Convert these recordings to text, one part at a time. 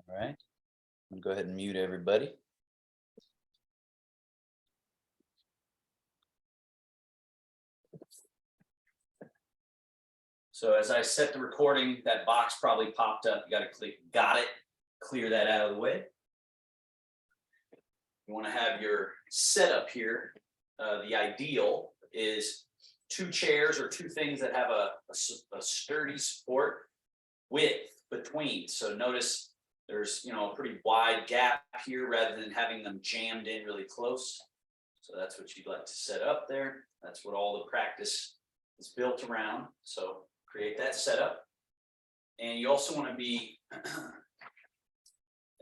All right. I'm gonna go ahead and mute everybody. So as I set the recording, that box probably popped up. You got to click got it, clear that out of the way. You want to have your setup here. The ideal is 2 chairs or 2 things that have a sturdy support width between. So notice there's a pretty wide gap here rather than having them jammed in really close. So that's what you'd like to set up there. That's what all the practice is built around. So create that setup. And you also want to be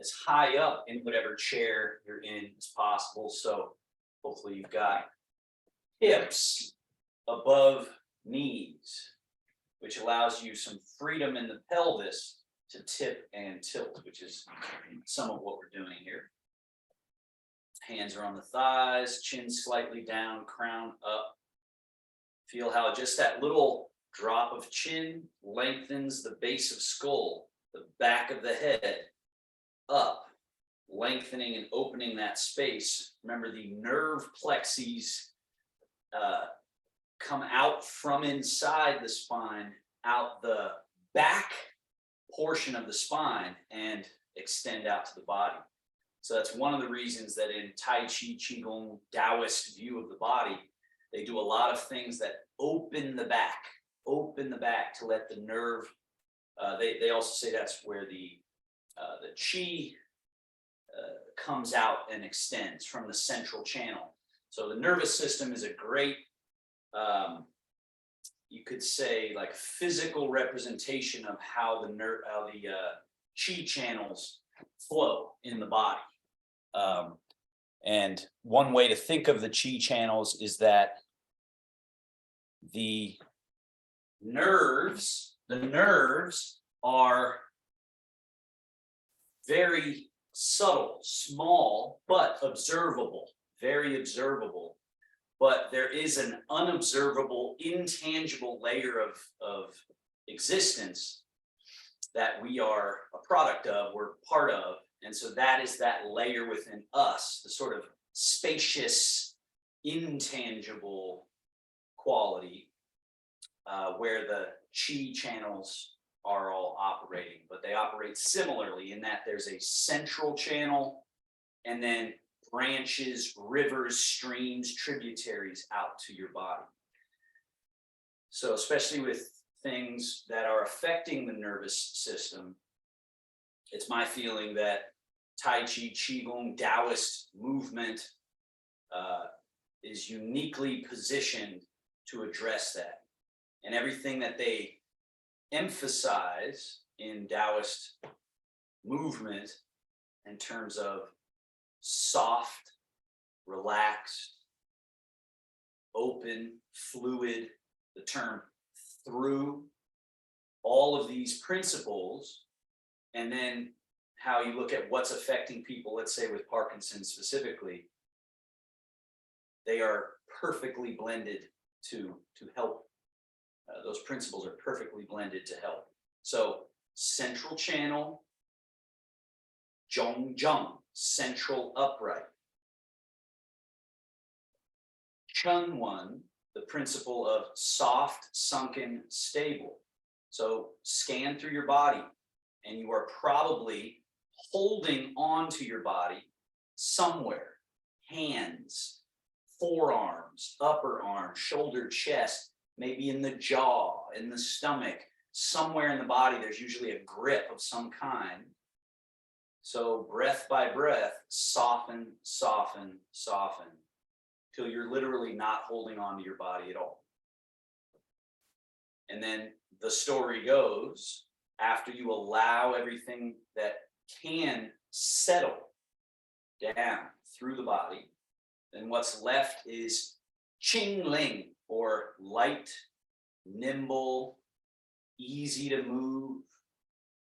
as high up in whatever chair you're in as possible. So hopefully you've got hips above knees, which allows you some freedom in the pelvis to tip and tilt, which is some of what we're doing here. Hands are on the thighs, chin slightly down, crown up. Feel how just that little drop of chin lengthens the base of skull, the back of the head up, lengthening and opening that space. Remember, the nerve plexes come out from inside the spine, out the back portion of the spine, and extend out to the body. So that's one of the reasons that in Tai Chi, Qigong, Taoist view of the body, they do a lot of things that open the back to let the nerve, they also say that's where the chi comes out and extends from the central channel. So the nervous system is a great, you could say, like physical representation of how the chi channels flow in the body. And one way to think of the chi channels is that the nerves are very subtle, small, but observable, very observable. But there is an unobservable, intangible layer of existence that we are a product of, we're part of. And so that is that layer within us, the sort of spacious, intangible quality where the chi channels are all operating, but they operate similarly in that there's a central channel and then branches, rivers, streams, tributaries out to your body. So especially with things that are affecting the nervous system, it's my feeling that Tai Chi, Qigong, Taoist movement is uniquely positioned to address that. And everything that they emphasize in Taoist movement in terms of soft, relaxed, open, fluid, the term through, all of these principles, and then how you look at what's affecting people, let's say with Parkinson's specifically, they are perfectly blended to help. Those principles are perfectly blended to help. So central channel, Zhong, central upright. Chun One, the principle of soft, sunken, stable. So scan through your body, and you are probably holding onto your body somewhere. Hands, forearms, upper arm, shoulder, chest, maybe in the jaw, in the stomach, somewhere in the body, there's usually a grip of some kind. So breath by breath, soften, soften, soften, till you're literally not holding on to your body at all. And then the story goes, after you allow everything that can settle down through the body, then what's left is Qing Ling, or light, nimble, easy to move,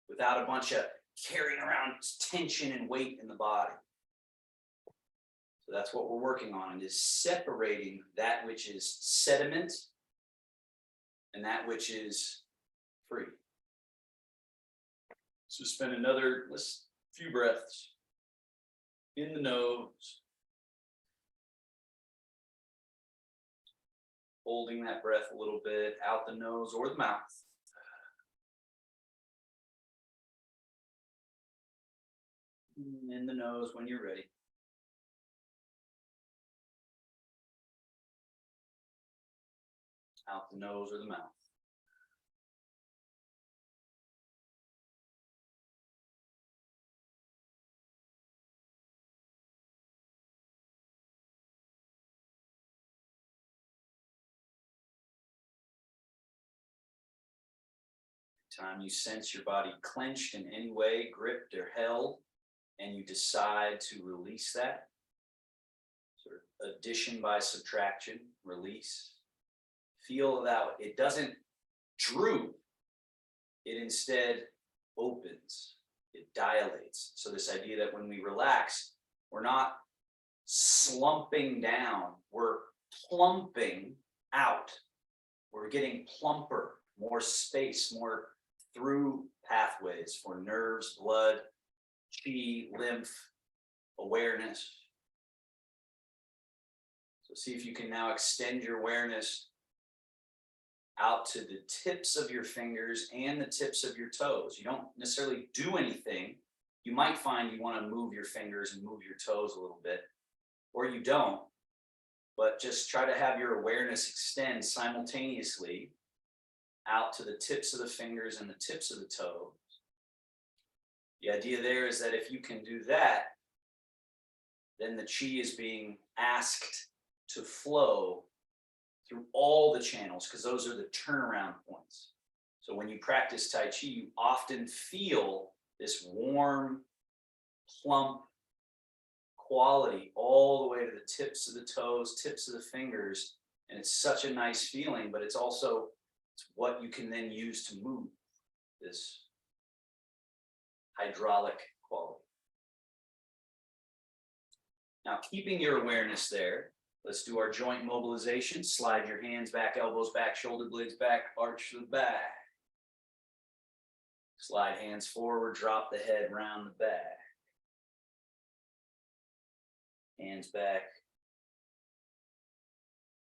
without a bunch of carrying around tension and weight in the body. So that's what we're working on, and is separating that which is sediment and that which is free. So spend another, let's Few breaths. In the nose. Holding that breath a little bit out the nose or the mouth. In the nose when you're ready. Out the nose or the mouth. Time you sense your body clenched in any way, gripped or held, and you decide to release that, sort of addition by subtraction, release. Feel that it doesn't droop, it instead opens, it dilates. So this idea that when we relax, we're not slumping down, we're plumping out. We're getting plumper, more space, more through pathways for nerves, blood, chi, lymph, awareness. So see if you can now extend your awareness out to the tips of your fingers and the tips of your toes. You don't necessarily do anything. You might find you want to move your fingers and move your toes a little bit, or you don't, but just try to have your awareness extend simultaneously out to the tips of the fingers and the tips of the toes. The idea there is that if you can do that, then the chi is being asked to flow through all the channels, because those are the turnaround points. So when you practice Tai Chi, you often feel this warm, plump quality all the way to the tips of the toes, tips of the fingers. And it's such a nice feeling, but it's also what you can then use to move this hydraulic quality. Now, keeping your awareness there, let's do our joint mobilization. Slide your hands back, elbows back, shoulder blades back, arch the back. Slide hands forward, drop the head round the back. Hands back,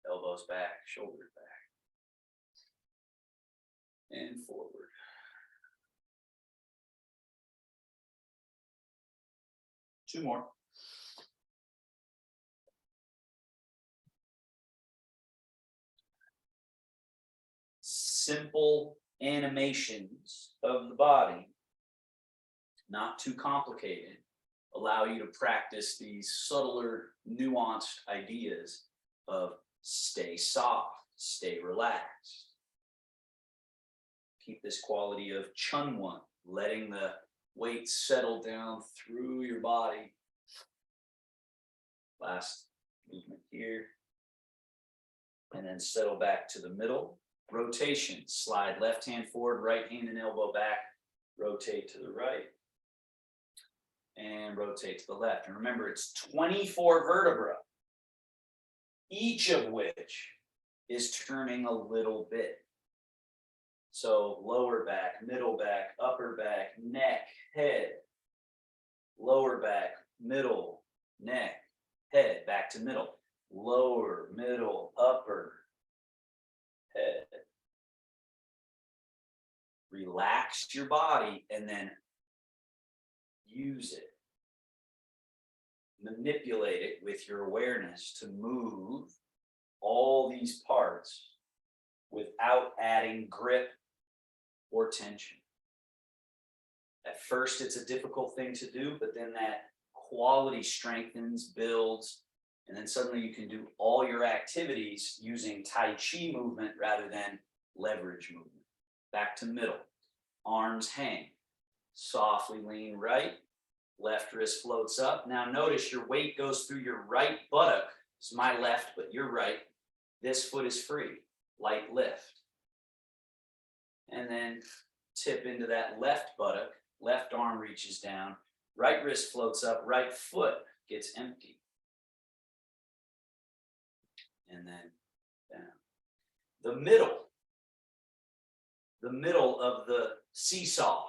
elbows back, shoulders back. And forward. Two more. Simple animations of the body, not too complicated, allow you to practice these subtler, nuanced ideas of stay soft, stay relaxed. Keep this quality of chunwan, letting the weight settle down through your body. Last movement here. And then settle back to the middle. Rotation, slide left hand forward, right hand and elbow back. Rotate to the right. And rotate to the left. And remember, it's 24 vertebrae, each of which is turning a little bit. So lower back, middle back, upper back, neck, head, lower back, middle, neck, head, back to middle, lower, middle, upper, head. Relax your body and then use it. Manipulate it with your awareness to move all these parts without adding grip or tension. At first, it's a difficult thing to do, but then that quality strengthens, builds, and then suddenly you can do all your activities using Tai Chi movement rather than leverage movement. Back to middle. Arms hang. Softly lean right. Left wrist floats up. Now notice your weight goes through your right buttock. It's my left, but your right. This foot is free. Light lift. And then tip into that left buttock. Left arm reaches down. Right wrist floats up. Right foot gets empty. And then down. The middle of the seesaw.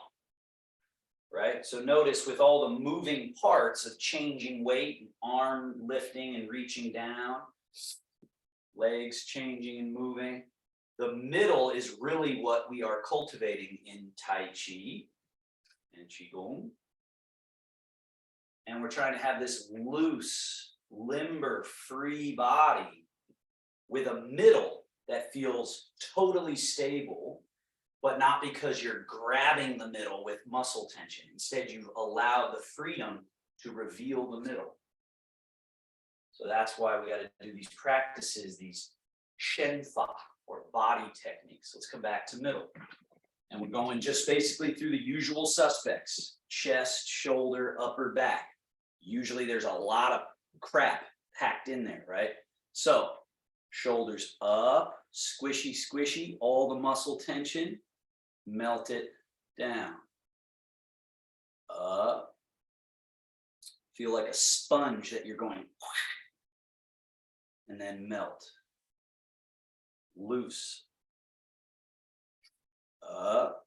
right? So notice with all the moving parts of changing weight, arm lifting and reaching down, legs changing and moving, the middle is really what we are cultivating in Tai Chi and Qigong. And we're trying to have this loose, limber, free body with a middle that feels totally stable, but not because you're grabbing the middle with muscle tension. Instead, you allow the freedom to reveal the middle. So that's why we got to do these practices, these shenfa or body techniques. Let's come back to middle. And we're going just basically through the usual suspects: chest, shoulder, upper back. Usually there's a lot of crap packed in there, right? So shoulders up, squishy, squishy, all the muscle tension, melt it down. Up. Feel like a sponge that you're going, and then melt. Loose. Up.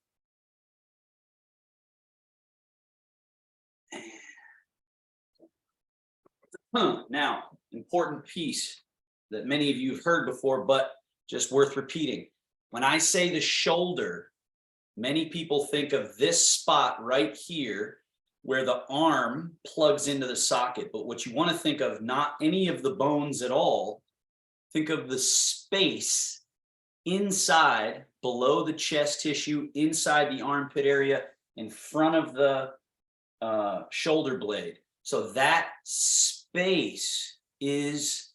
Now, important piece that many of you have heard before, but just worth repeating. When I say the shoulder, many people think of this spot right here where the arm plugs into the socket. But what you want to think of, not any of the bones at all. Think of the space inside, below the chest tissue, inside the armpit area, in front of the shoulder blade. So that space is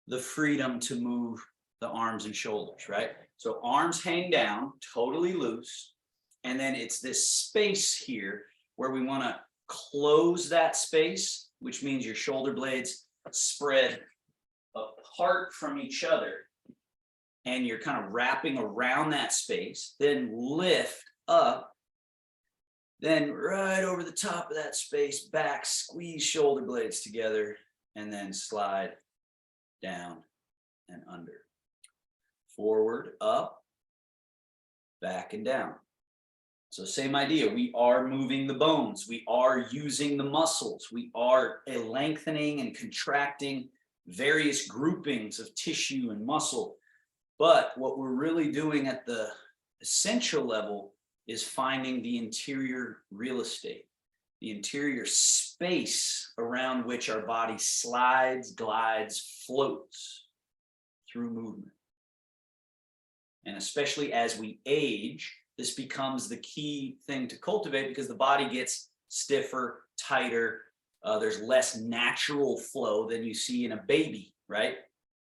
the freedom to move the arms and shoulders, right? So arms hang down, totally loose. And then it's this space here where we want to close that space, which means your shoulder blades spread apart from each other. And you're kind of wrapping around that space, then lift up, then right over the top of that space, back, squeeze shoulder blades together, and then slide down and under. Forward, up, back and down. So same idea, we are moving the bones, we are using the muscles, we are lengthening and contracting various groupings of tissue and muscle. But what we're really doing at the essential level is finding the interior real estate, the interior space around which our body slides, glides, floats through movement. And especially as we age, this becomes the key thing to cultivate because the body gets stiffer, tighter. There's less natural flow than you see in a baby, right?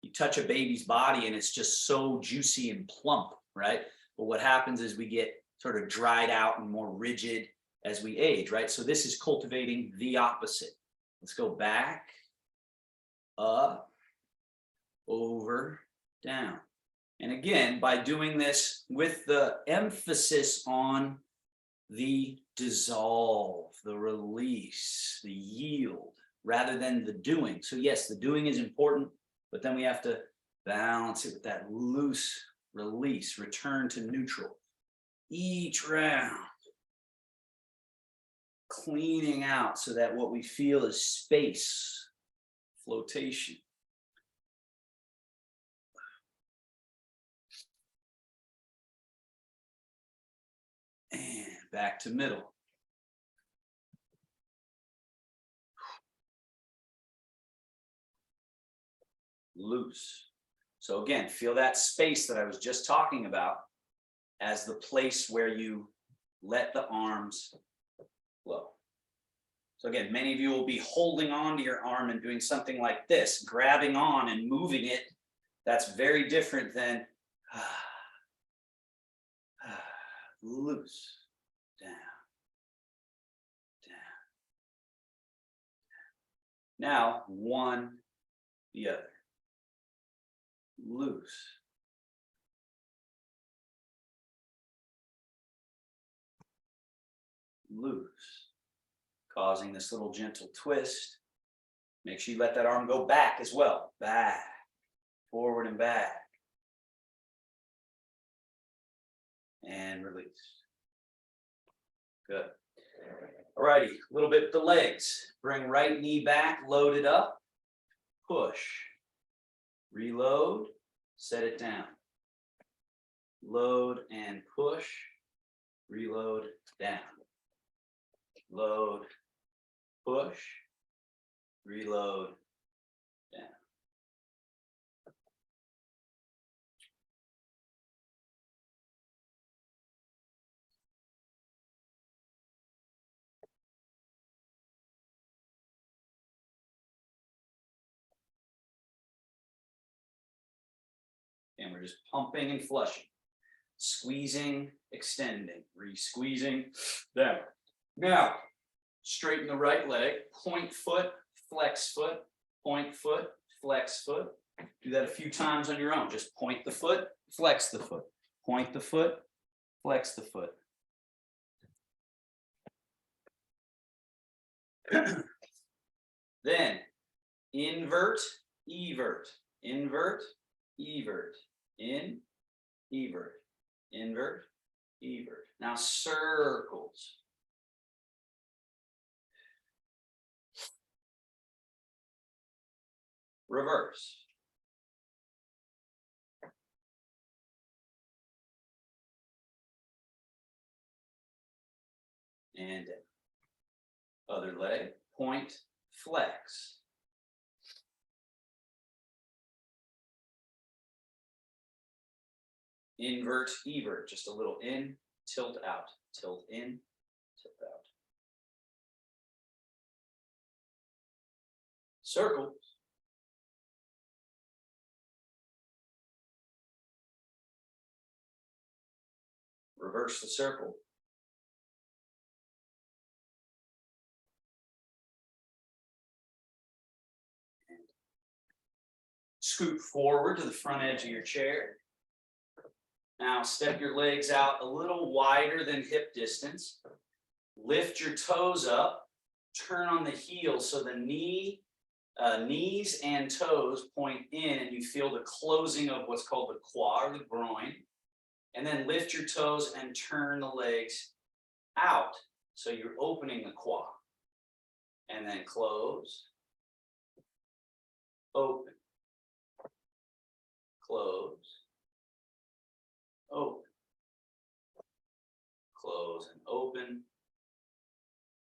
You touch a baby's body and it's just so juicy and plump, right? But what happens is we get sort of dried out and more rigid as we age, right? So this is cultivating the opposite. Let's go back, up, over, down. And again, by doing this with the emphasis on the dissolve, the release, the yield, rather than the doing. So yes, the doing is important, but then we have to balance it with that loose release, return to neutral. Each round, cleaning out so that what we feel is space, flotation. And back to middle. Loose. So again, feel that space that I was just talking about as the place where you let the arms flow. So again, many of you will be holding on to your arm and doing something like this, grabbing on and moving it. That's very different than loose, down, down, down. Now, one, the other. Loose. Loose. Causing this little gentle twist. Make sure you let that arm go back as well. Back, forward and back. And release. Good. Alrighty, a little bit with the legs. Bring right knee back, load it up, push, reload, set it down. Load and push, reload, down. Load, push, reload, down. And we're just pumping and flushing. Squeezing, extending, re-squeezing, down. Now, straighten the right leg, point foot, flex foot, point foot, flex foot. Do that a few times on your own. Just point the foot, flex the foot. Point the foot, flex the foot. Then, invert, evert, invert, evert, in, evert, invert, evert. Now circles. Reverse. And other leg, point, flex. Invert, evert, just a little in, tilt out, tilt in, tilt out. Circle. Reverse the circle. And scoot forward to the front edge of your chair. Now step your legs out a little wider than hip distance. Lift your toes up, turn on the heels so the knees and toes point in and you feel the closing of what's called the quad or the groin. And then lift your toes and turn the legs out. So you're opening the quad. And then close, open, close, open, close and open.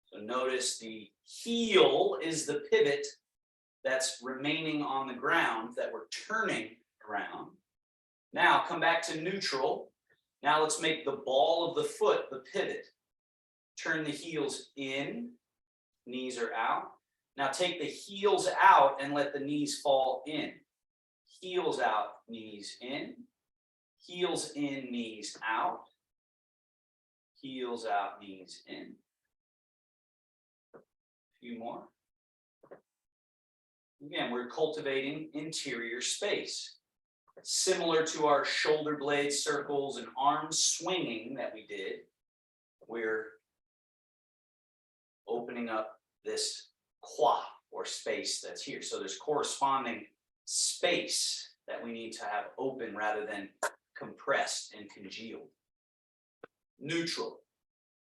So notice the heel is the pivot that's remaining on the ground that we're turning around. Now come back to neutral. Now let's make the ball of the foot the pivot. Turn the heels in, knees are out. Now take the heels out and let the knees fall in. Heels out, knees in. Heels in, knees out. Heels out, knees in. A few more. Again, we're cultivating interior space. Similar to our shoulder blade circles and arm swinging that we did, we're opening up this qua or space that's here. So there's corresponding space that we need to have open rather than compressed and congealed. Neutral.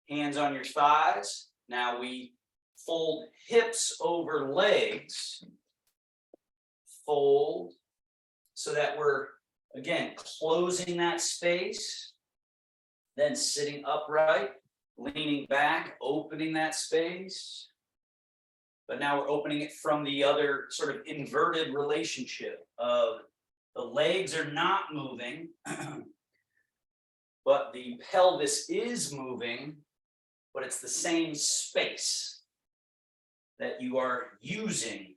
Hands on your thighs. Now we fold hips over legs. Fold. So that we're, again, closing that space, then sitting upright, leaning back, opening that space. But now we're opening it from the other sort of inverted relationship of the legs are not moving, but the pelvis is moving, but it's the same space that you are using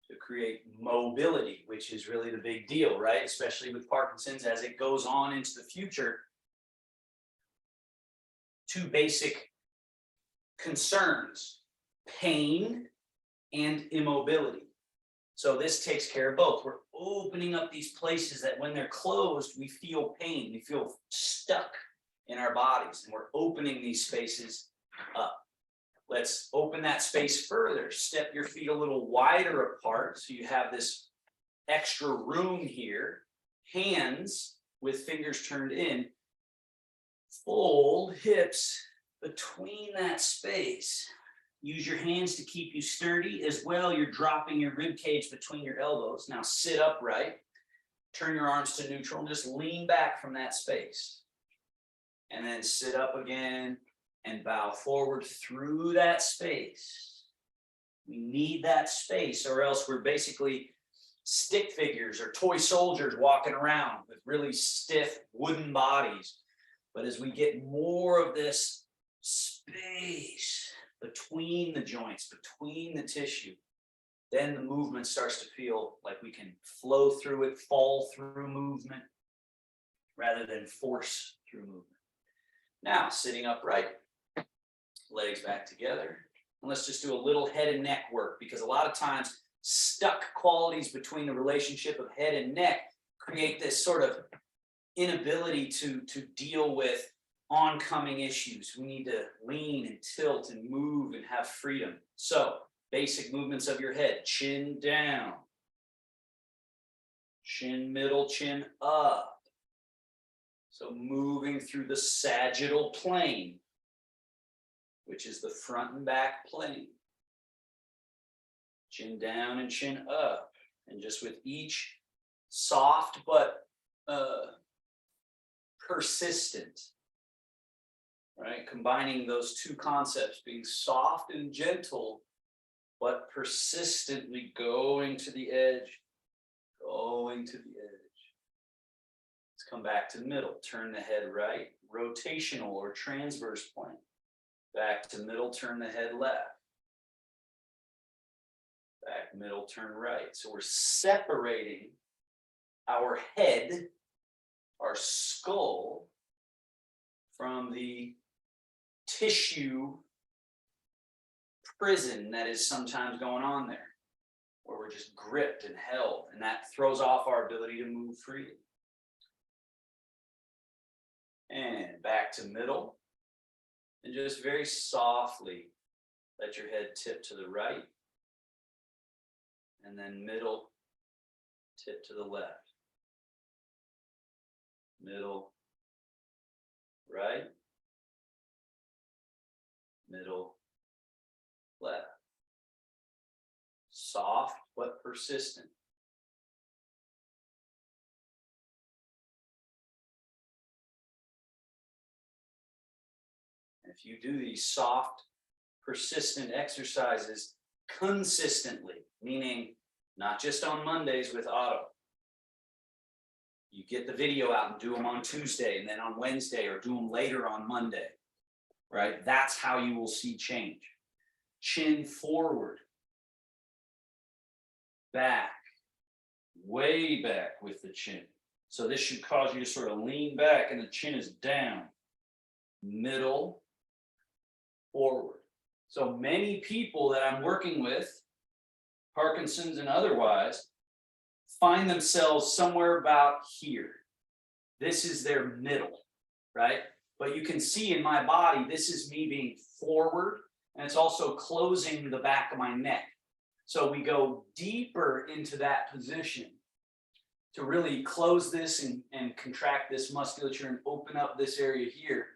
to create mobility, which is really the big deal, right? Especially with Parkinson's as it goes on into the future. Two basic concerns, pain and immobility. So this takes care of both. We're opening up these places that when they're closed, we feel pain, we feel stuck in our bodies, and we're opening these spaces up. Let's open that space further. Step your feet a little wider apart so you have this extra room here. Hands with fingers turned in. Fold hips between that space, use your hands to keep you sturdy as well. You're dropping your rib cage between your elbows. Now sit upright, turn your arms to neutral, and just lean back from that space. And then sit up again and bow forward through that space. We need that space, or else we're basically stick figures or toy soldiers walking around with really stiff wooden bodies. But as we get more of this space between the joints, between the tissue, then the movement starts to feel like we can flow through it, fall through movement, rather than force through movement. Now, sitting upright, legs back together. And let's just do a little head and neck work, because a lot of times stuck qualities between the relationship of head and neck create this sort of inability to deal with oncoming issues. We need to lean and tilt and move and have freedom. So basic movements of your head: chin down, chin middle, chin up. So moving through the sagittal plane, which is the front and back plane. Chin down and chin up. And just with each soft but persistent, right? Combining those two concepts, being soft and gentle, but persistently going to the edge, going to the edge. Let's come back to middle. Turn the head right, rotational or transverse plane. Back to middle, turn the head left. Back, middle, turn right. So we're separating our head, our skull, from the tissue prison that is sometimes going on there, where we're just gripped and held, and that throws off our ability to move freely. And back to middle, and just very softly let your head tip to the right, and then middle, tip to the left. Middle, right, middle, left. Soft but persistent. If you do these soft, persistent exercises consistently, meaning not just on Mondays with Otto. You get the video out and do them on Tuesday, and then on Wednesday, or do them later on Monday, right? That's how you will see change. Chin forward, back, way back with the chin. So this should cause you to sort of lean back, and the chin is down. Middle, forward. So many people that I'm working with, Parkinson's and otherwise, find themselves somewhere about here. This is their middle, right? But you can see in my body, this is me being forward, and it's also closing the back of my neck. So we go deeper into that position to really close this and contract this musculature and open up this area here.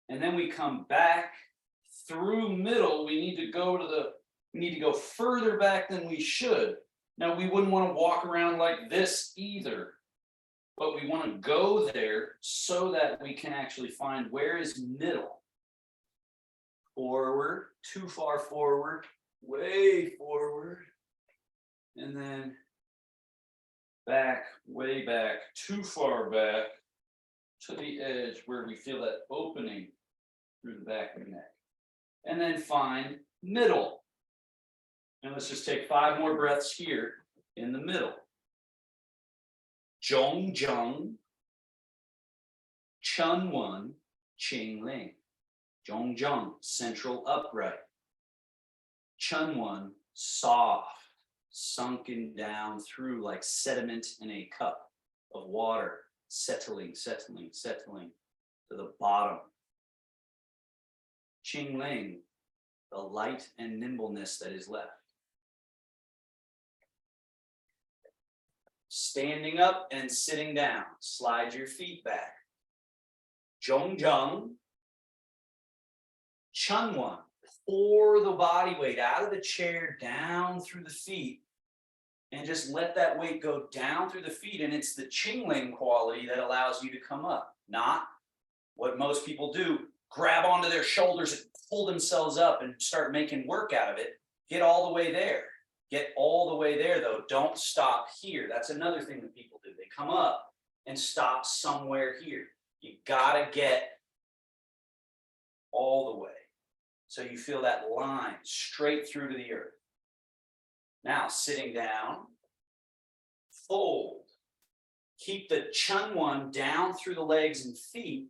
And then we come back through middle. We need to go further back than we should. Now, we wouldn't want to walk around like this either, but we want to go there so that we can actually find where is middle. Forward, too far forward, way forward, and then back, way back, too far back to the edge where we feel that opening through the back of the neck. And then find middle. And let's just take 5 more breaths here in the middle. Zhong Zheng, Chun Wen, Qing Ling. Zhong Zheng, central upright. Chun Wen, soft, sunken down through like sediment in a cup of water, settling, settling, settling to the bottom. Qing Ling, the light and nimbleness that is left. Standing up and sitting down, slide your feet back. Zhong Zheng, Chun one, pour the body weight out of the chair, down through the feet, and just let that weight go down through the feet. And it's the Qingling quality that allows you to come up, not what most people do, grab onto their shoulders and pull themselves up and start making work out of it. Get all the way there. Get all the way there, though. Don't stop here. That's another thing that people do. They come up and stop somewhere here. You gotta get all the way. So you feel that line straight through to the earth. Now, sitting down, fold. Keep the Chun one down through the legs and feet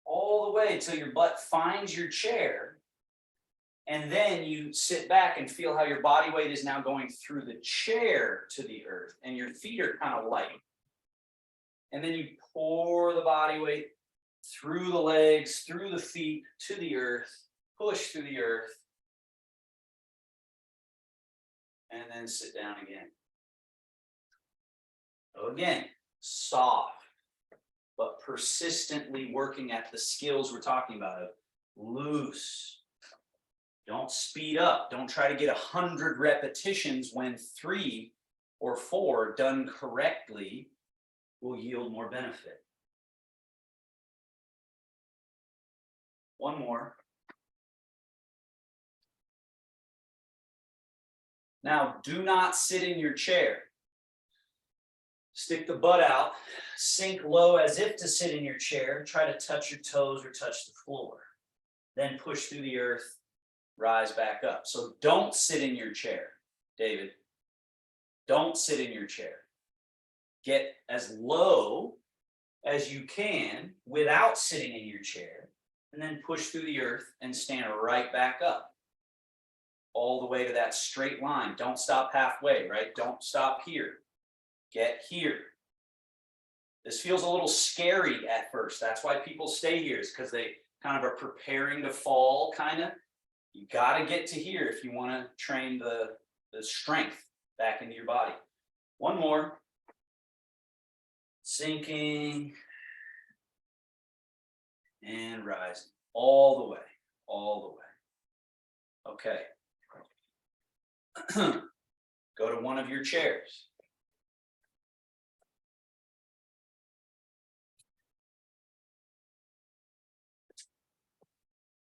all the way till your butt finds your chair. And then you sit back and feel how your body weight is now going through the chair to the earth, and your feet are kind of light. And then you pour the body weight through the legs, through the feet, to the earth, push through the earth, and then sit down again. So again, soft, but persistently working at the skills we're talking about of loose. Don't speed up. Don't try to get 100 repetitions when 3 or 4 done correctly will yield more benefit. One more. Now, do not sit in your chair. Stick the butt out, sink low as if to sit in your chair. Try to touch your toes or touch the floor. Then push through the earth, rise back up. So don't sit in your chair, David. Don't sit in your chair. Get as low as you can without sitting in your chair, and then push through the earth and stand right back up. All the way to that straight line. Don't stop halfway, right? Don't stop here. Get here. This feels a little scary at first. That's why people stay here, is because they kind of are preparing to fall, kind of. You got to get to here if you want to train the strength back into your body. One more. Sinking and rising. All the way. All the way. Okay. Go to one of your chairs.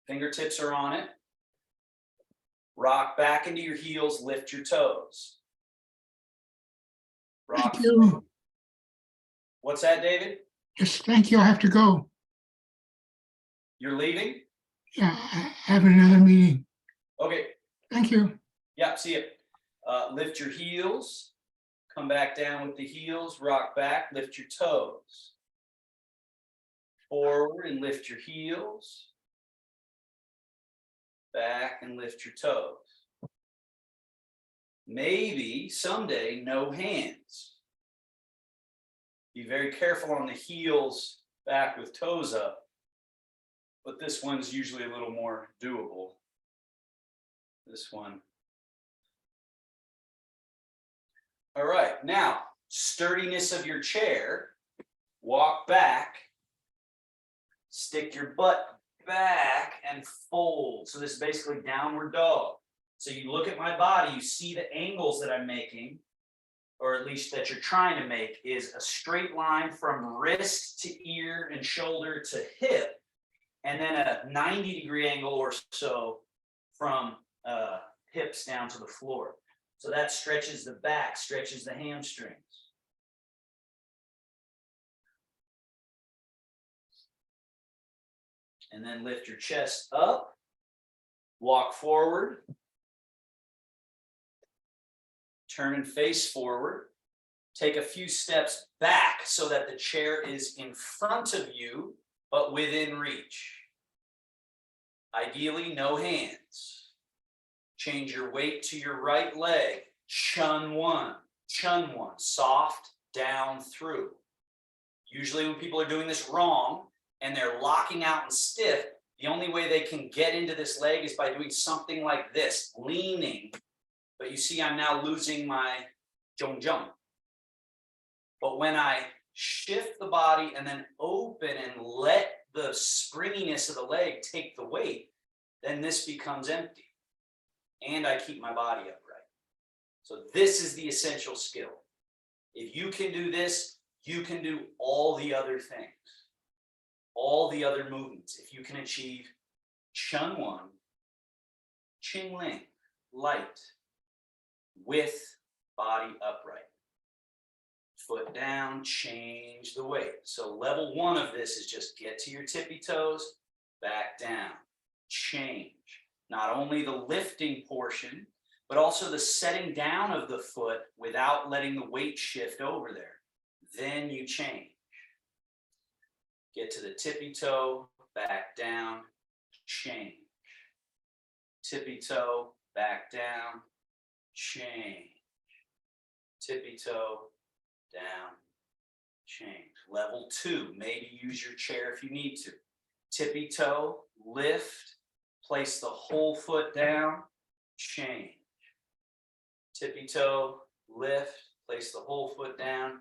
Fingertips are on it. Rock back into your heels, lift your toes. Rock. Thank you. What's that, David? Yes, thank you. I have to go. You're leaving? Yeah, I have another meeting. Okay. Thank you. Yeah, see it. Lift your heels. Come back down with the heels. Rock back. Lift your toes. Forward and lift your heels. Back and lift your toes. Maybe someday no hands. Be very careful on the heels back with toes up, but this one's usually a little more doable. This one. All right, now sturdiness of your chair. Walk back, stick your butt back and fold. So this is basically downward dog. So you look at my body, you see the angles that I'm making, or at least that you're trying to make, is a straight line from wrist to ear and shoulder to hip, and then a 90-degree angle or so from hips down to the floor. So that stretches the back, stretches the hamstrings. And then lift your chest up, walk forward, turn and face forward, take a few steps back so that the chair is in front of you, but within reach. Ideally, no hands. Change your weight to your right leg, Chun one, soft down through. Usually when people are doing this wrong, and they're locking out and stiff, the only way they can get into this leg is by doing something like this, leaning. But you see, I'm now losing my zhong. But when I shift the body and then open and let the springiness of the leg take the weight, then this becomes empty. And I keep my body upright. So this is the essential skill. If you can do this, you can do all the other things, all the other movements. If you can achieve Chun Wan, Ching Ling, light, with body upright. Foot down, change the weight. So level 1 of this is just get to your tippy toes, back down, change. Not only the lifting portion, but also the setting down of the foot without letting the weight shift over there. Then you change. Get to the tippy toe, back down, change. Tippy toe, back down, change. Tippy toe, down, change. Level 2, maybe use your chair if you need to. Tippy toe, lift, place the whole foot down, change. Tippy toe, lift, place the whole foot down,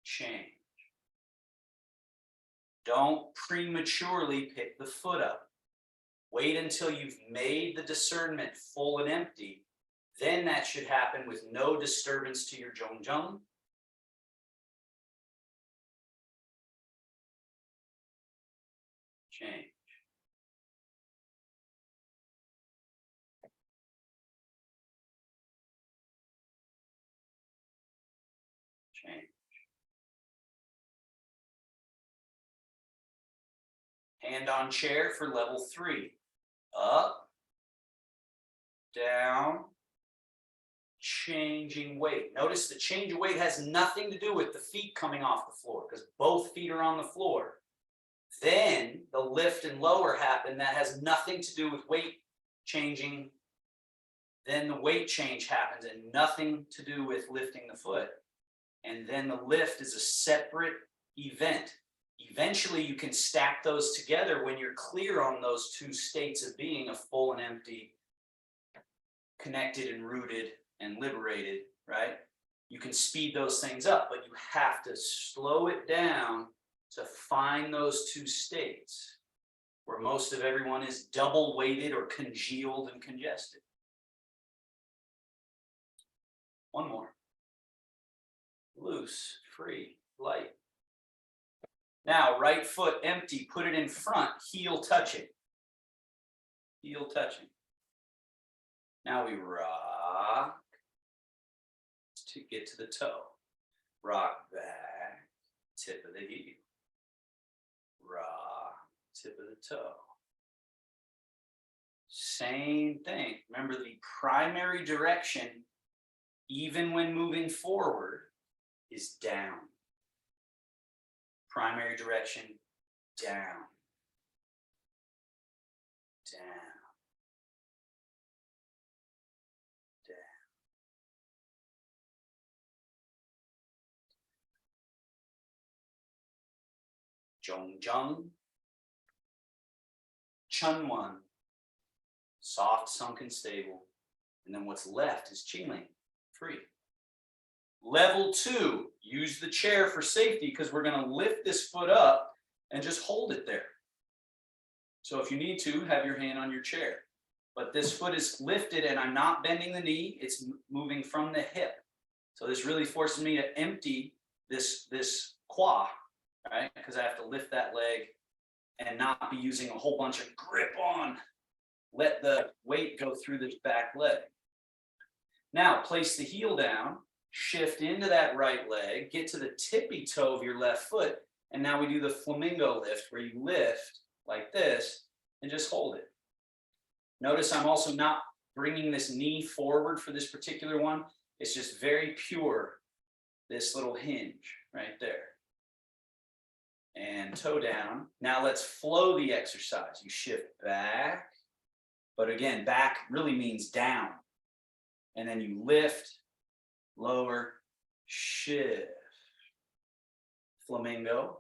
change. Don't prematurely pick the foot up. Wait until you've made the discernment full and empty. Then that should happen with no disturbance to your zhongjang. Change. Change. Hand on chair for level 3. Up, down, changing weight. Notice the change of weight has nothing to do with the feet coming off the floor because both feet are on the floor. Then the lift and lower happen. That has nothing to do with weight changing. Then the weight change happens and nothing to do with lifting the foot. And then the lift is a separate event. Eventually you can stack those together when you're clear on those two states of being a full and empty, connected and rooted and liberated, right? You can speed those things up, but you have to slow it down to find those two states where most of everyone is double weighted or congealed and congested. One more. Loose, free, light. Now, right foot empty, put it in front, heel touching. Heel touching. Now we rock to get to the toe. Rock back, tip of the heel. Rock, tip of the toe. Same thing. Remember, the primary direction, even when moving forward, is down. Primary direction, down, down, down. Zhongjang, Chun Wan, soft, sunken, stable. And then what's left is Qingling, free. Level 2, use the chair for safety because we're going to lift this foot up and just hold it there. So if you need to, have your hand on your chair. But this foot is lifted and I'm not bending the knee, it's moving from the hip. So this really forces me to empty this quad, right? Because I have to lift that leg and not be using a whole bunch of grip on. Let the weight go through this back leg. Now place the heel down. Shift into that right leg, get to the tippy toe of your left foot, and now we do the flamingo lift where you lift like this and just hold it. Notice I'm also not bringing this knee forward for this particular one. It's just very pure, this little hinge right there. And toe down. Now let's flow the exercise. You shift back, but again, back really means down. And then you lift, lower, shift, flamingo,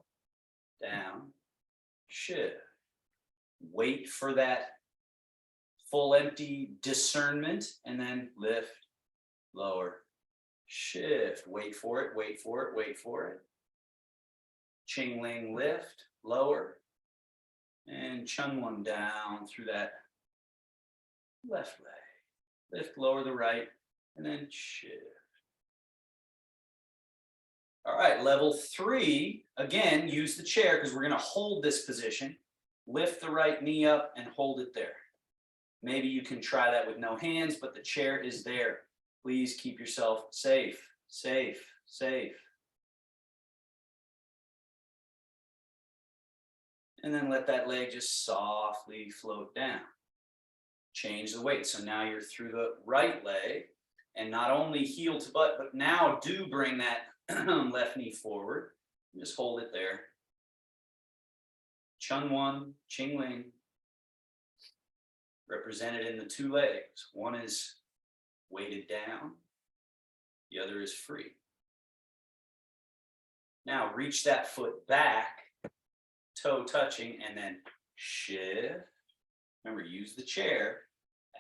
down, shift. Wait for that full empty discernment, and then lift, lower, shift. Wait for it, wait for it, wait for it. Qingling, lift, lower, and Chun Wan down through that left leg. Lift, lower the right, and then shift. All right, level 3, again, use the chair because we're going to hold this position. Lift the right knee up and hold it there. Maybe you can try that with no hands, but the chair is there. Please keep yourself safe, safe, safe. And then let that leg just softly float down. Change the weight. So now you're through the right leg, and not only heel to butt, but now do bring that left knee forward. Just hold it there. Chung Wan, Ching Ling. Represented in the two legs. One is weighted down, the other is free. Now reach that foot back, toe touching, and then shift. Remember, use the chair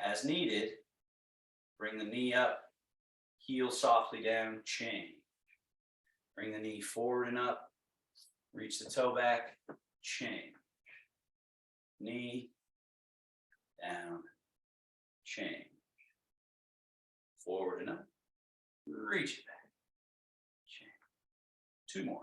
as needed. Bring the knee up, heel softly down, change. Bring the knee forward and up, reach the toe back, change. Knee, down, change. Forward and up, reach it back, change. 2 more.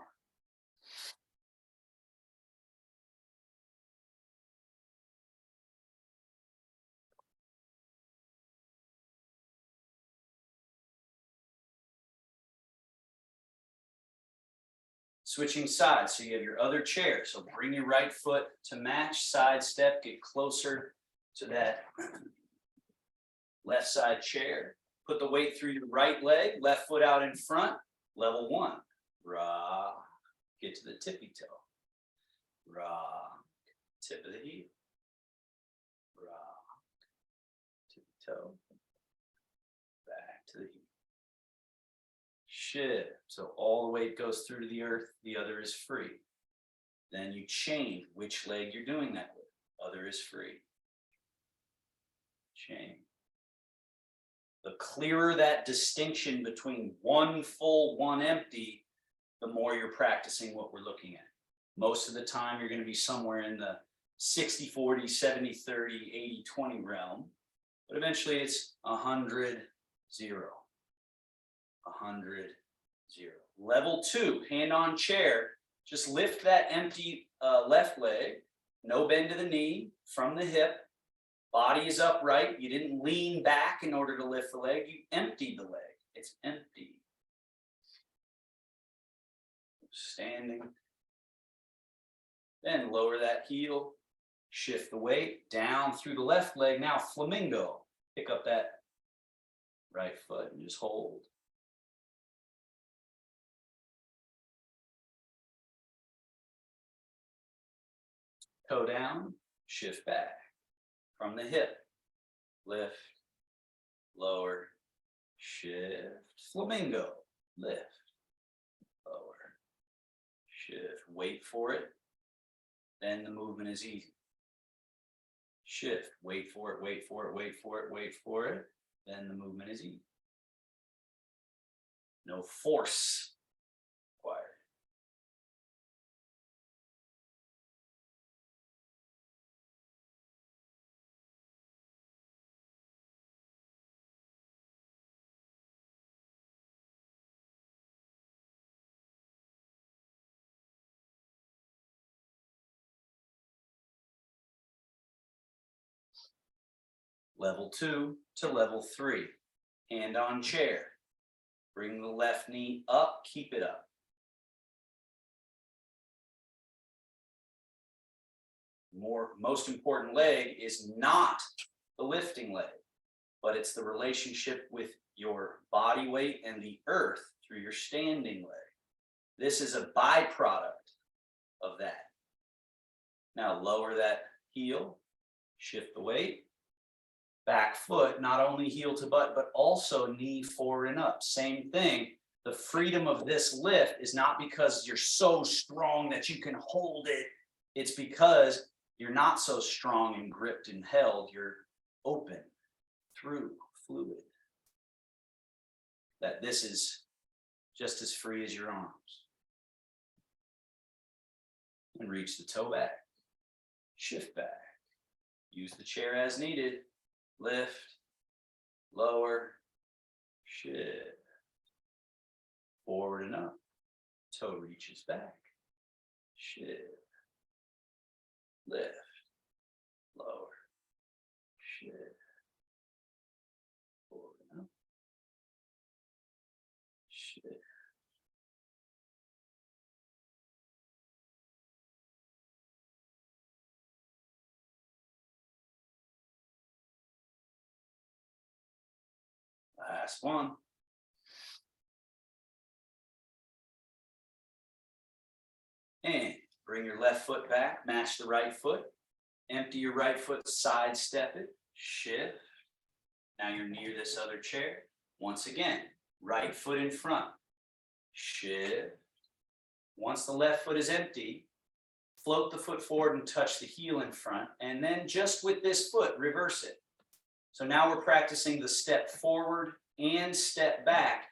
Switching sides, so you have your other chair. So bring your right foot to match, side step, get closer to that left side chair. Put the weight through your right leg, left foot out in front, level 1. Rock, get to the tippy toe. Rock, tip of the heel. Rock, tippy toe. Back to the heel. Shift. So all the weight goes through to the earth, the other is free. Then you change which leg you're doing that with. Other is free. Change. The clearer that distinction between one full, one empty, the more you're practicing what we're looking at. Most of the time, you're going to be somewhere in the 60-40, 70-30, 80-20 realm. But eventually, it's 100-0. 100-0. Level 2, hand on chair. Just lift that empty left leg. No bend to the knee from the hip. Body is upright. You didn't lean back in order to lift the leg. You emptied the leg. It's empty. Standing. Then lower that heel. Shift the weight down through the left leg. Now flamingo. Pick up that right foot and just hold. Toe down. Shift back. From the hip, lift, lower, shift, flamingo, lift, lower, shift, wait for it, then the movement is easy. Shift, wait for it, wait for it, wait for it, wait for it, then the movement is easy. No force required. Level 2 to level 3. Hand on chair. Bring the left knee up, keep it up. Most important leg is not the lifting leg, but it's the relationship with your body weight and the earth through your standing leg. This is a byproduct of that. Now lower that heel, shift the weight. Back foot, not only heel to butt, but also knee forward and up. Same thing. The freedom of this lift is not because you're so strong that you can hold it. It's because you're not so strong and gripped and held. You're open, through, fluid. That this is just as free as your arms. And reach the toe back. Shift back. Use the chair as needed. lift, lower, shift, forward and up, toe reaches back, shift, lift, lower, shift, forward and up, shift. Last one. And bring your left foot back, match the right foot. Empty your right foot, sidestep it, shift. Now you're near this other chair. Once again, right foot in front, shift. Once the left foot is empty, float the foot forward and touch the heel in front. And then just with this foot, reverse it. So now we're practicing the step forward and step back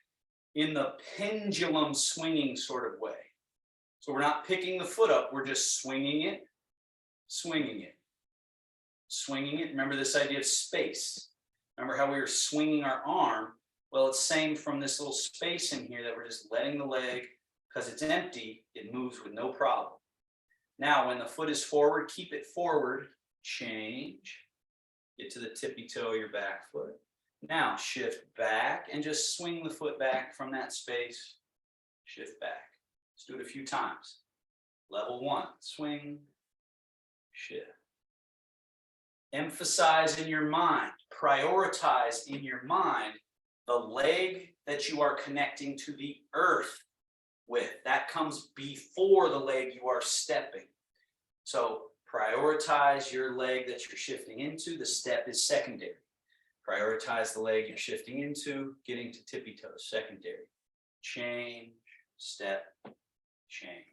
in the pendulum swinging sort of way. So we're not picking the foot up, we're just swinging it, swinging it, swinging it. Remember this idea of space. Remember how we were swinging our arm? Well, it's same from this little space in here that we're just letting the leg, because it's empty, it moves with no problem. Now, when the foot is forward, keep it forward, change, get to the tippy toe of your back foot. Now, shift back and just swing the foot back from that space, shift back. Let's do it a few times. Level one, swing, shift. Emphasize in your mind, prioritize in your mind the leg that you are connecting to the earth with. That comes before the leg you are stepping. So prioritize your leg that you're shifting into. The step is secondary. Prioritize the leg you're shifting into, getting to tippy toes, secondary. Change, step, change.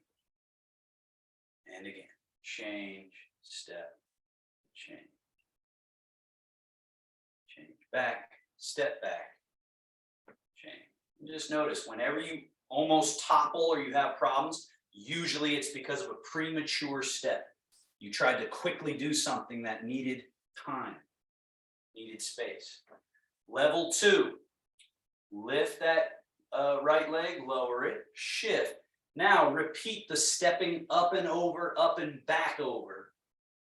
And again, change, step, change. Change, back, step back, change. And just notice whenever you almost topple or you have problems, usually it's because of a premature step. You tried to quickly do something that needed time, needed space. Level two, lift that right leg, lower it, shift. Now repeat the stepping up and back over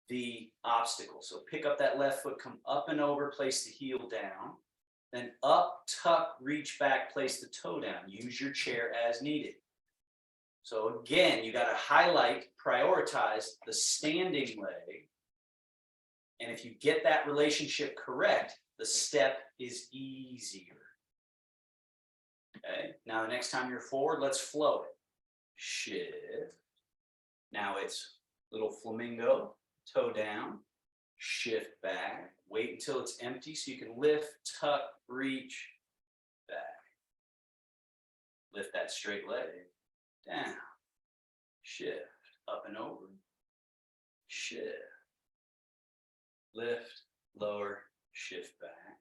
the obstacle. So pick up that left foot, come up and over, place the heel down, then up, tuck, reach back, place the toe down. Use your chair as needed. So again, you got to highlight, prioritize the standing leg. And if you get that relationship correct, the step is easier. Okay, now the next time you're forward, let's flow it. Shift. Now it's little flamingo, toe down, shift back, wait until it's empty so you can lift, tuck, reach, back. Lift that straight leg, down, shift, up and over, shift, lift, lower, shift back,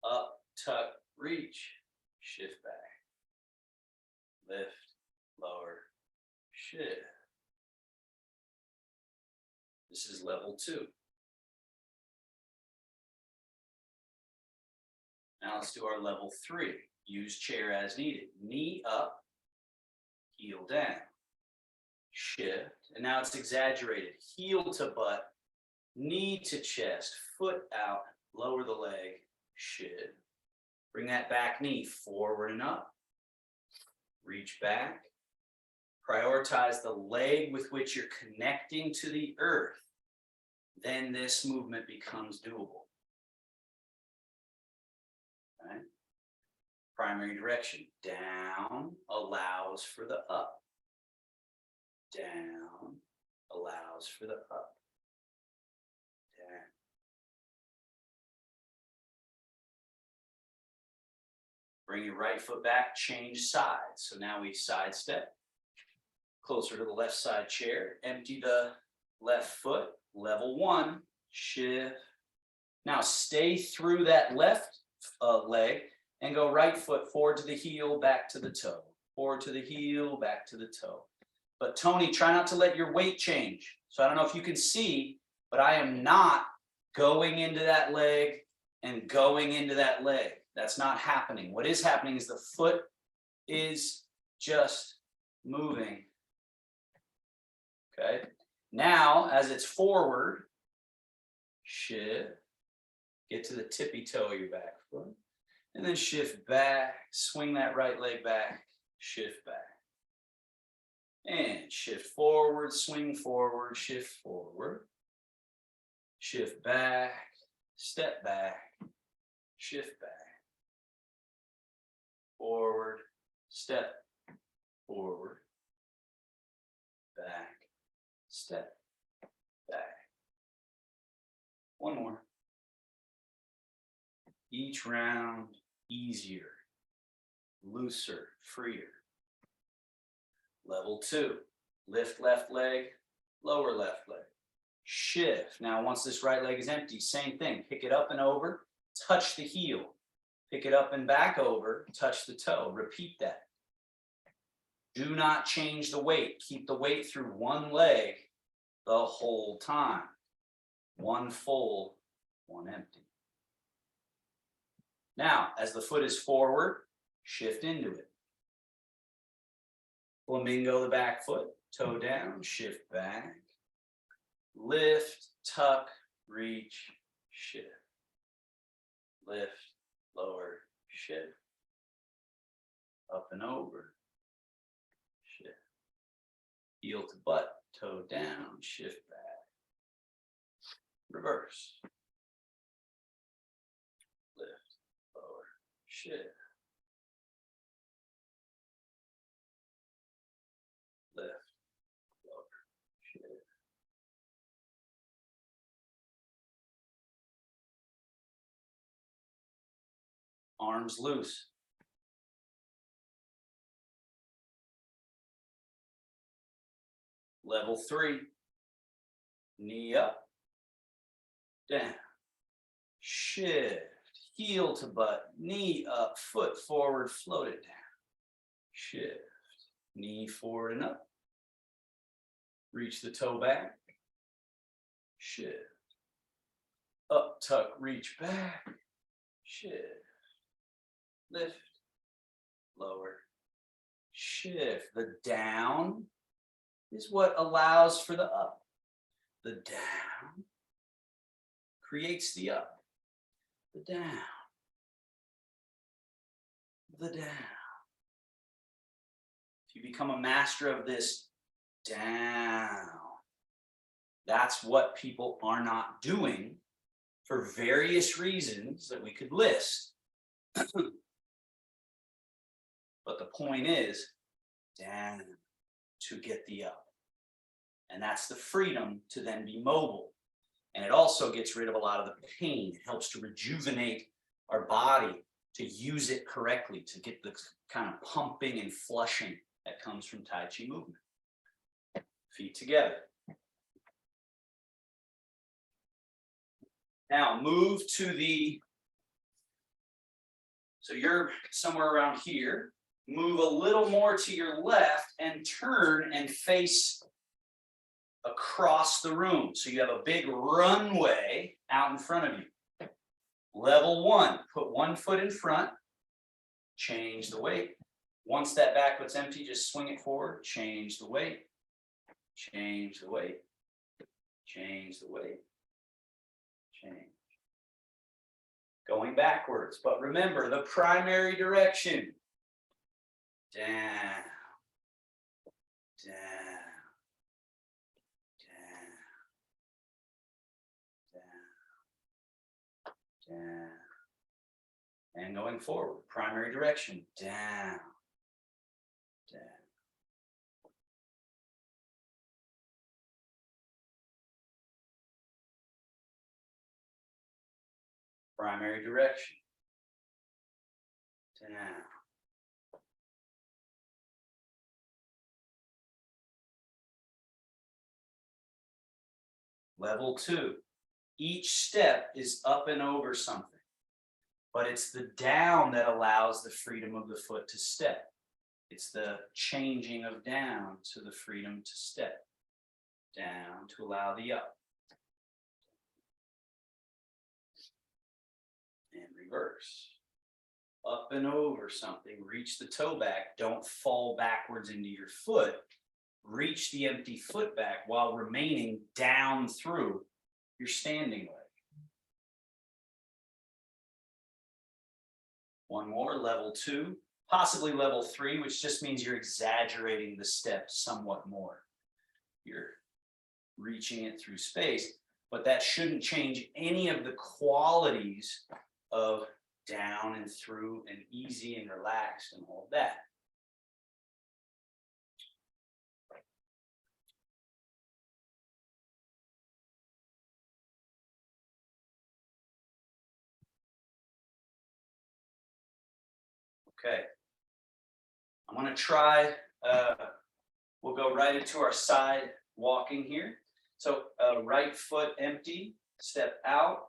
up, tuck, reach, shift back, lift, lower, shift. This is level two. Now let's do our level three. Use chair as needed. Knee up, heel down, shift. And now it's exaggerated. Heel to butt, knee to chest, foot out, lower the leg, shift. Bring that back knee forward and up. Reach back. Prioritize the leg with which you're connecting to the earth. Then this movement becomes doable. Okay. Primary direction, down allows for the up. Down allows for the up. Down. Bring your right foot back, change sides. So now we sidestep closer to the left side chair, empty the left foot, level one, shift. Now stay through that left leg and go right foot forward to the heel, back to the toe, forward to the heel, back to the toe. But Tony, try not to let your weight change. So I don't know if you can see, but I am not going into that leg and going into that leg. That's not happening. What is happening is the foot is just moving. Okay. Now, as it's forward, shift, get to the tippy toe of your back foot, and then shift back, swing that right leg back, shift back. And shift forward, swing forward, shift forward, shift back, step back, shift back, forward, step, forward, back, step, back. One more. Each round easier, looser, freer. Level 2, lift left leg, lower left leg, shift. Now, once this right leg is empty, same thing, pick it up and over, touch the heel, pick it up and back over, touch the toe, repeat that. Do not change the weight, keep the weight through one leg the whole time. One full, one empty. Now, as the foot is forward, shift into it. Flamingo the back foot, toe down, shift back, lift, tuck, reach, shift, lift, lower, shift, up and over, shift, heel to butt, toe down, shift back, reverse, lift, lower, shift, lift, lower, shift. Arms loose. Level 3. Knee up, down, shift, heel to butt, knee up, foot forward, float it down, shift, knee forward and up, reach the toe back, shift, up, tuck, reach back, shift, lift, lower, shift. The down is what allows for the up. The down creates the up. The down. The down. If you become a master of this down, that's what people are not doing for various reasons that we could list. But the point is down to get the up. And that's the freedom to then be mobile. And it also gets rid of a lot of the pain. It helps to rejuvenate our body, to use it correctly, to get the kind of pumping and flushing that comes from Tai Chi movement. Feet together. Now move to the, so you're somewhere around here. Move a little more to your left and turn and face across the room. So you have a big runway out in front of you. Level 1, put one foot in front, change the weight. Once that back foot's empty, just swing it forward, change the weight, change the weight, change the weight, change. Going backwards, but remember the primary direction. Down, down, down, down, and going forward, primary direction, down, down. Primary direction, down. Level 2, each step is up and over something, but it's the down that allows the freedom of the foot to step. It's the changing of down to the freedom to step. Down to allow the up. reverse. Up and over something, reach the toe back, don't fall backwards into your foot. Reach the empty foot back while remaining down through your standing leg. One more, level 2, possibly level 3, which just means you're exaggerating the step somewhat more. You're reaching it through space, but that shouldn't change any of the qualities of down and through and easy and relaxed and all that. Okay, I'm going to try, we'll go right into our side walking here. So right foot empty, step out,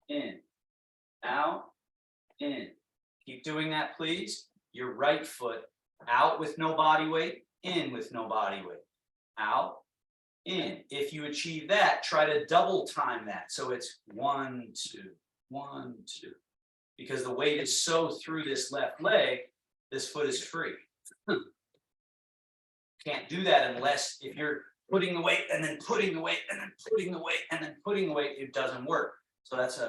in, in. Keep doing that, please. Your right foot out with no body weight, in with no body weight, out, in. If you achieve that, try to double time that. So it's 1, 2, 1, 2. Because the weight is so through this left leg, this foot is free. Can't do that unless if you're putting the weight and then putting the weight and then putting the weight and then putting the weight, it doesn't work. So that's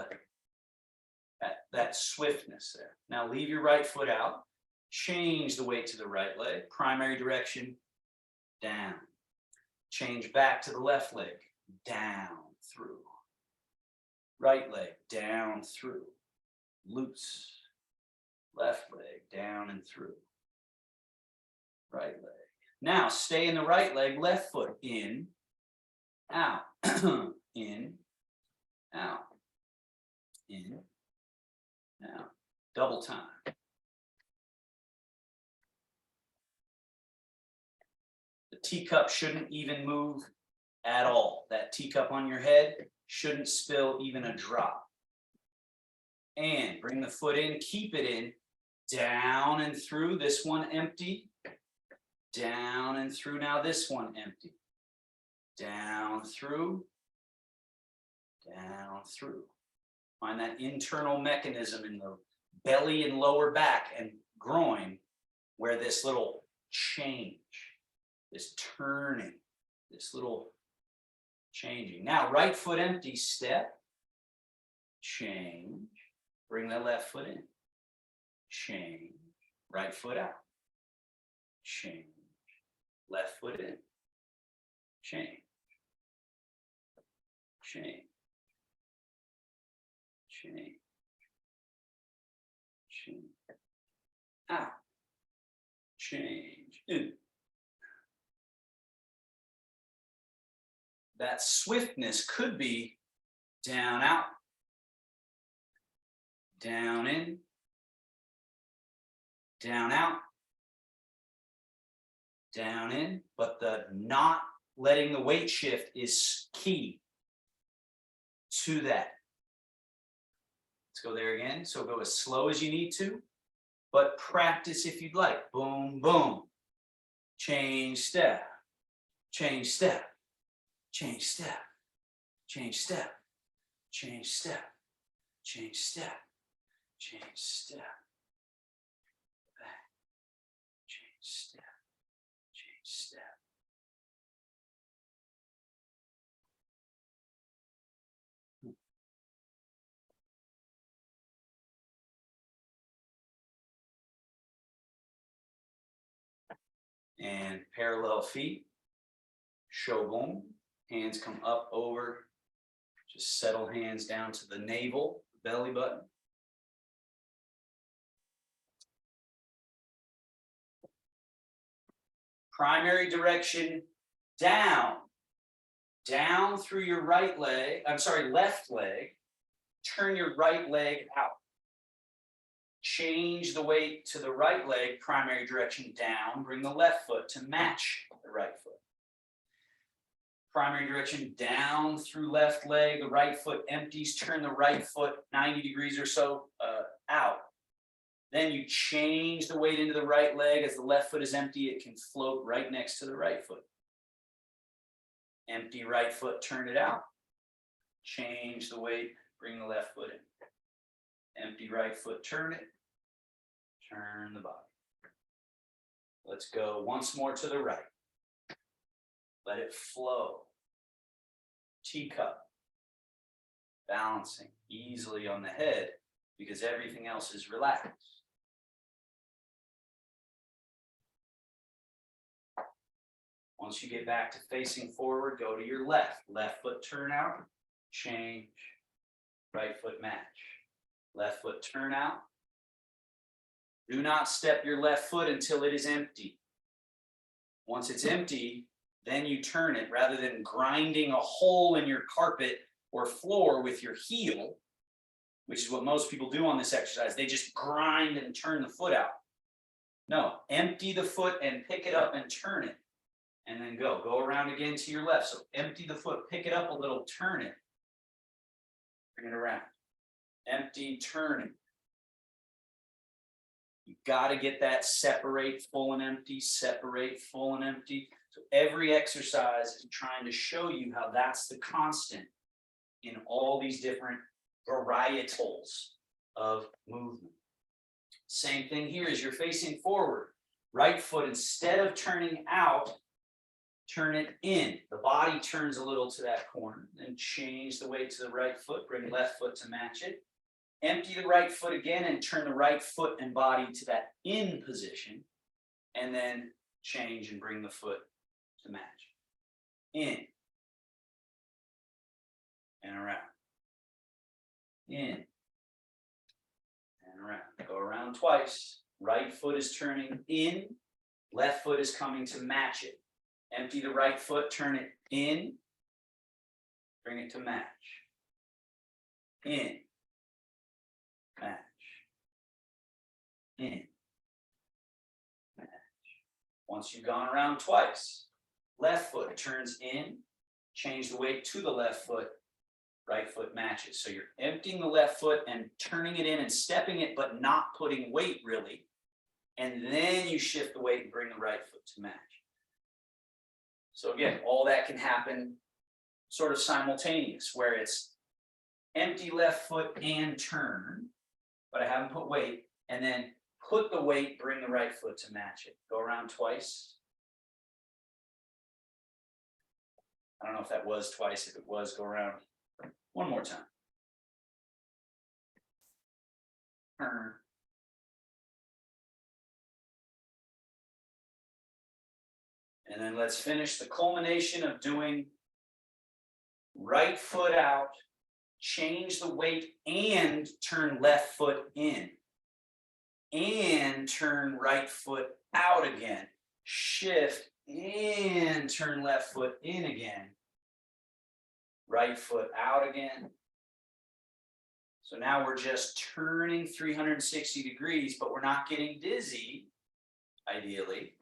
that swiftness there. Now leave your right foot out, change the weight to the right leg, primary direction, down. Change back to the left leg, down through. Right leg, down through. Loose. Left leg, down and through. Right leg. Now stay in the right leg, left foot, in, out, in, out, in, out. Double time. The teacup shouldn't even move at all. That teacup on your head shouldn't spill even a drop. And bring the foot in, keep it in, down and through, this one empty, down and through, now this one empty, down through, down through. Find that internal mechanism in the belly and lower back and groin where this little change, this turning, this little changing. Now, right foot empty, step, change, bring that left foot in, change, right foot out, change, left foot in, change, change, change, change, out, change, in. That swiftness could be down, out, down, in, down, out, down, in, but the not letting the weight shift is key to that. Let's go there again. So go as slow as you need to, but practice if you'd like. Boom, boom. Change step, change step, change step, change step, change step, change step, change step, back, change step, change step. And parallel feet, shogun, hands come up over, just settle hands down to the navel, belly button. Primary direction, down, down through your right leg, left leg, turn your right leg out. Change the weight to the right leg, primary direction down, bring the left foot to match the right foot. Primary direction down through left leg, the right foot empties, turn the right foot 90 degrees or so out. Then you change the weight into the right leg. As the left foot is empty, it can float right next to the right foot. Empty right foot, turn it out. Change the weight, bring the left foot in. Empty right foot, turn it. Turn the body. Let's go once more to the right. Let it flow. Teacup. Balancing easily on the head because everything else is relaxed. Once you get back to facing forward, go to your left. Left foot turn out, change. Right foot match. Left foot turn out. Do not step your left foot until it is empty. Once it's empty, then you turn it rather than grinding a hole in your carpet or floor with your heel, which is what most people do on this exercise. They just grind and turn the foot out. No, empty the foot and pick it up and turn it. And then go. Go around again to your left. So empty the foot, pick it up a little, turn it. Bring it around. Empty, turn it. You got to get that separate full and empty, separate full and empty. So every exercise is trying to show you how that's the constant in all these different varietals of movement. Same thing here as you're facing forward. Right foot, instead of turning out, turn it in. The body turns a little to that corner. Then change the weight to the right foot. Bring left foot to match it. Empty the right foot again and turn the right foot and body to that in position. And then change and bring the foot to match. In. And around. In. And around. Go around twice. Right foot is turning in. Left foot is coming to match it. Empty the right foot, turn it in. Bring it to match. In. Match. In. Match. Once you've gone around twice, left foot turns in, change the weight to the left foot, right foot matches. So you're emptying the left foot and turning it in and stepping it, but not putting weight really. And then you shift the weight and bring the right foot to match. So again, all that can happen sort of simultaneous, where it's empty left foot and turn, but I haven't put weight, and then put the weight, bring the right foot to match it. Go around twice. I don't know if that was twice. If it was, go around one more time. Turn. And then let's finish the culmination of doing right foot out, change the weight and turn left foot in. And turn right foot out again. Shift and turn left foot in again. Right foot out again. So now we're just turning 360 degrees, but we're not getting dizzy, ideally.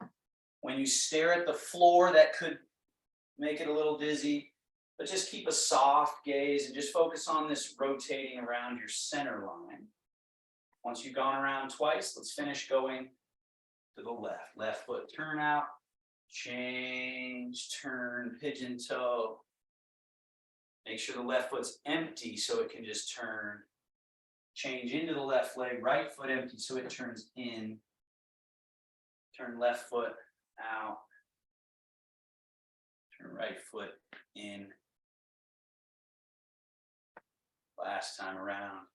When you stare at the floor, that could make it a little dizzy, but just keep a soft gaze and just focus on this rotating around your center line. Once you've gone around twice, let's finish going to the left. Left foot turn out, change, turn, pigeon toe. Make sure the left foot's empty so it can just turn. Change into the left leg, right foot empty so it turns in. Turn left foot out. Turn right foot in. Last time around.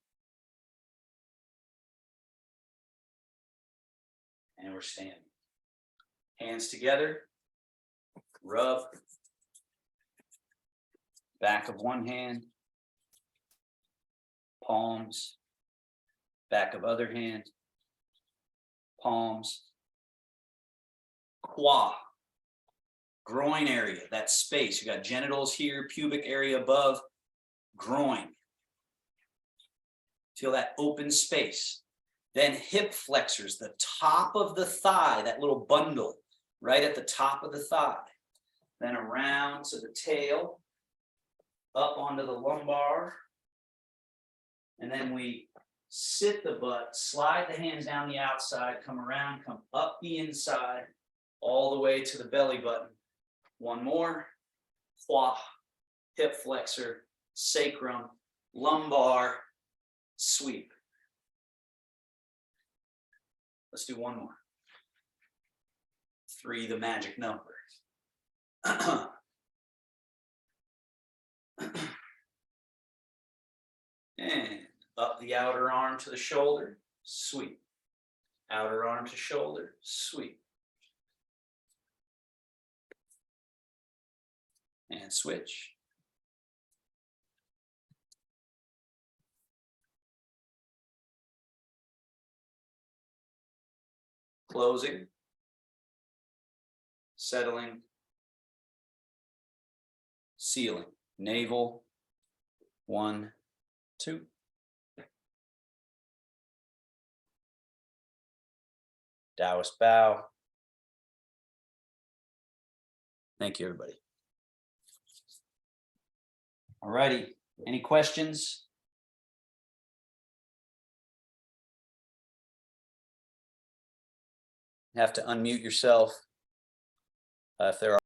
And we're standing. Hands together. Rub. Back of one hand. Palms. Back of other hand. Palms. Quad. Groin area, that space. You got genitals here, pubic area above, groin. Feel that open space. Then hip flexors, the top of the thigh, that little bundle right at the top of the thigh. Then around to the tail, up onto the lumbar. And then we sit the butt, slide the hands down the outside, come around, come up the inside, all the way to the belly button. One more. Quad, hip flexor, sacrum, lumbar, sweep. Let's do one more. 3, the magic number. And up the outer arm to the shoulder, sweep. Outer arm to shoulder, sweep. And switch. Closing. Settling. Sealing. Navel. 1, 2. Taoist bow. Thank you, everybody. All righty. Any questions? You have to unmute yourself if there are.